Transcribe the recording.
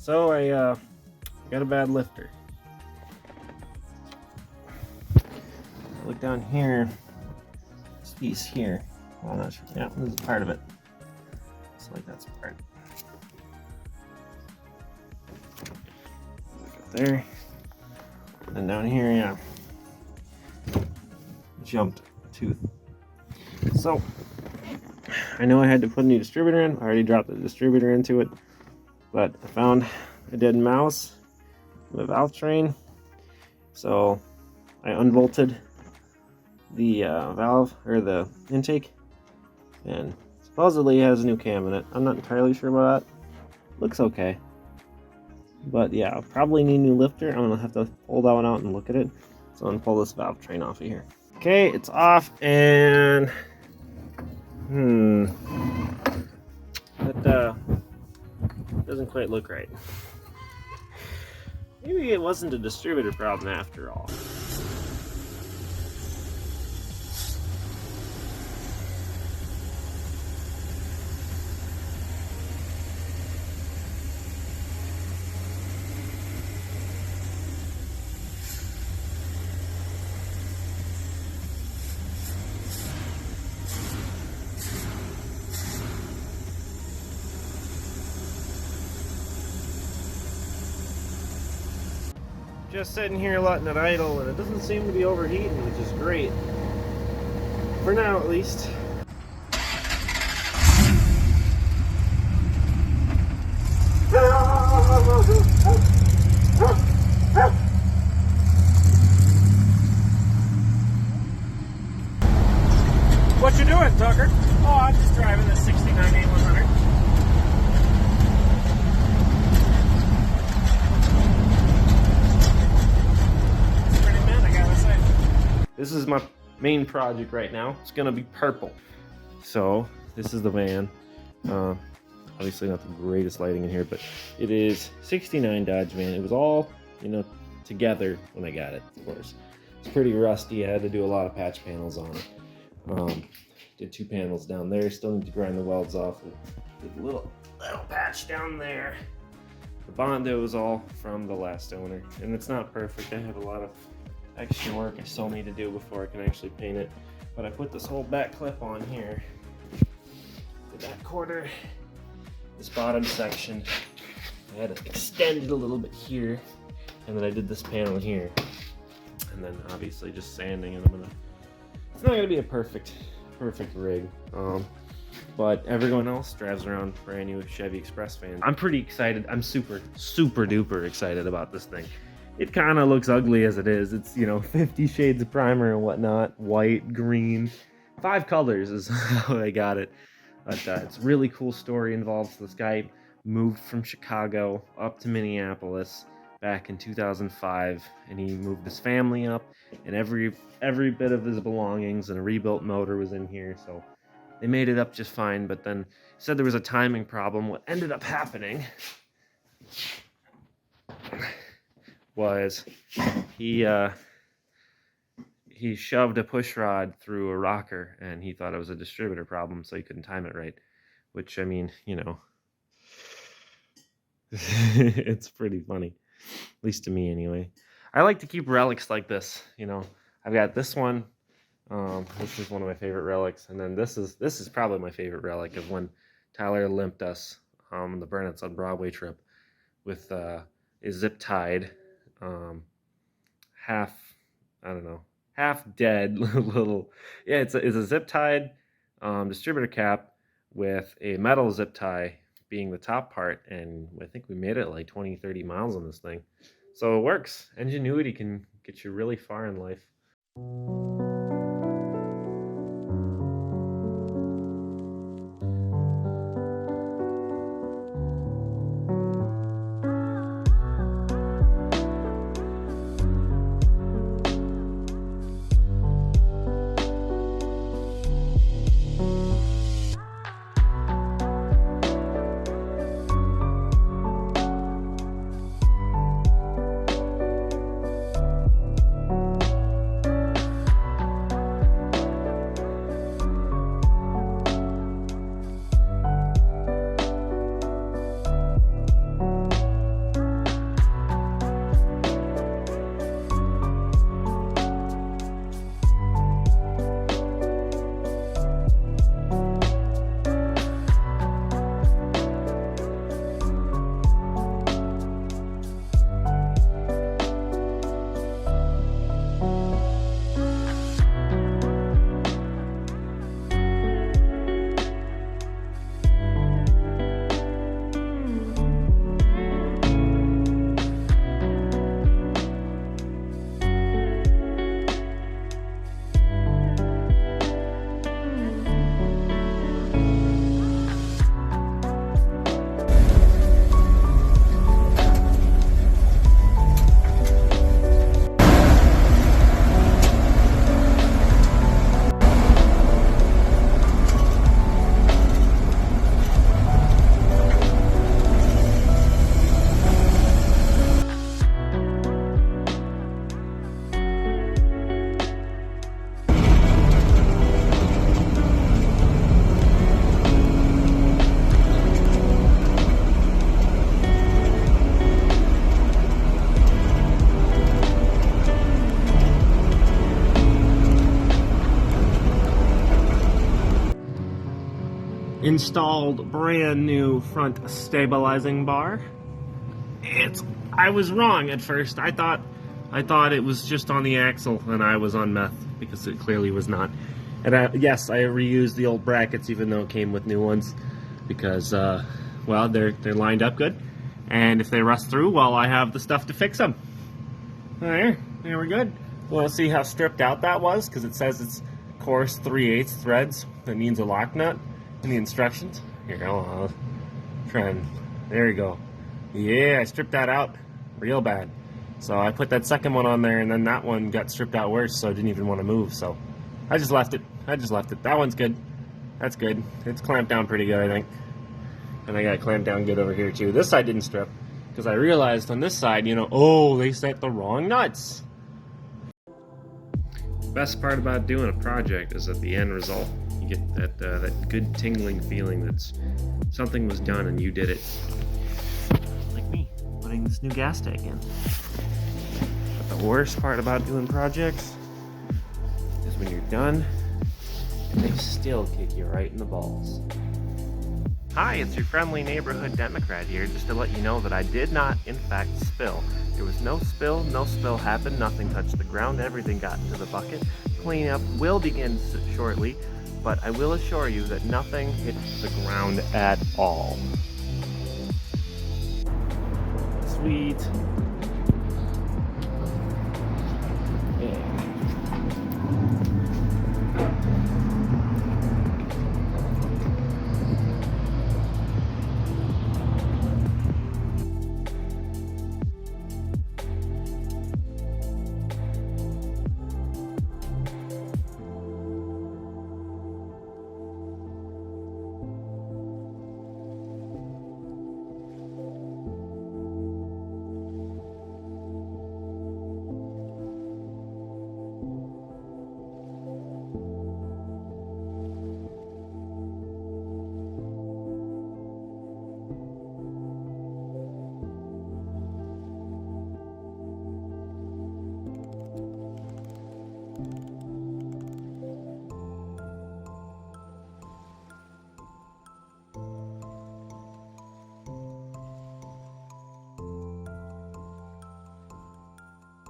So I got a bad lifter. Look down here. This piece here. Well, I'm not sure. Yeah, this is part of it. Looks like that's part. Look there. And down here, yeah. Jumped a tooth. So I know I had to put a new distributor in. I already dropped the distributor into it, but I found a dead mouse in the valve train. So I unbolted the valve or the intake, and supposedly it has a new cam in it. I'm not entirely sure about that. Looks okay, but yeah, I'll probably need a new lifter. I'm gonna have to pull that one out and look at it. So I'm gonna pull this valve train off of here. Okay, it's off, and that doesn't quite look right. Maybe it wasn't a distributor problem after all. Just sitting here letting it idle, and it doesn't seem to be overheating, which is great. For now, at least. What you doing, Tucker? Oh, I'm just driving the 69 A100. This is my main project right now. It's gonna be purple. So this is the van. Obviously not the greatest lighting in here, but it is 69 Dodge van. It was all, together when I got it, of course. It's pretty rusty. I had to do a lot of patch panels on it. Did 2 panels down there. Still need to grind the welds off. Did a little patch down there. The Bondo was all from the last owner, and it's not perfect. I have a lot of extra work I still need to do before I can actually paint it. But I put this whole back clip on here. The back quarter, this bottom section. I had to extend it a little bit here, and then I did this panel here. And then obviously just sanding, and it's not gonna be a perfect rig. But everyone else drives around brand new Chevy Express vans. I'm pretty excited. I'm super duper excited about this thing. It kind of looks ugly as it is. It's, 50 shades of primer and whatnot. White, green, 5 colors is how I got it. But it's a really cool story involved. So this guy moved from Chicago up to Minneapolis back in 2005, and he moved his family up, and every bit of his belongings and a rebuilt motor was in here. So they made it up just fine. But then said there was a timing problem. What ended up happening was he shoved a push rod through a rocker, and he thought it was a distributor problem, so he couldn't time it right. Which, I mean, it's pretty funny, at least to me anyway. I like to keep relics like this. I've got this one. This is one of my favorite relics, and then this is probably my favorite relic of when Tyler limped us on the Burnett's on Broadway trip with a zip tied. Half dead little, yeah, it's a zip tied distributor cap with a metal zip tie being the top part, and I think we made it like 20-30 miles on this thing. So it works. Ingenuity can get you really far in life. installed brand new front stabilizing bar. I was wrong at first. I thought it was just on the axle and I was on meth, because it clearly was not. And yes, I reused the old brackets even though it came with new ones, because well, they're lined up good, and if they rust through, well, I have the stuff to fix them. There we're good. Want to see how stripped out that was? Because it says it's coarse 3/8 threads. That means a lock nut in the instructions. Here, I'll try and, there you go. Yeah, I stripped that out real bad. So I put that second one on there, and then that one got stripped out worse, so I didn't even want to move. So I just left it. That one's good. That's good. It's clamped down pretty good, I think. And I got it clamped down good over here too. This side didn't strip, because I realized on this side, you know, oh, they set the wrong nuts. The best part about doing a project is at the end result, you get that good tingling feeling that something was done and you did it. Like me, putting this new gas tank in. But the worst part about doing projects is when you're done and they still kick you right in the balls. Hi, it's your friendly neighborhood Democrat here, just to let you know that I did not, in fact, spill. There was no spill happened, nothing touched the ground, everything got into the bucket. Cleanup will begin shortly, but I will assure you that nothing hit the ground at all. Sweet.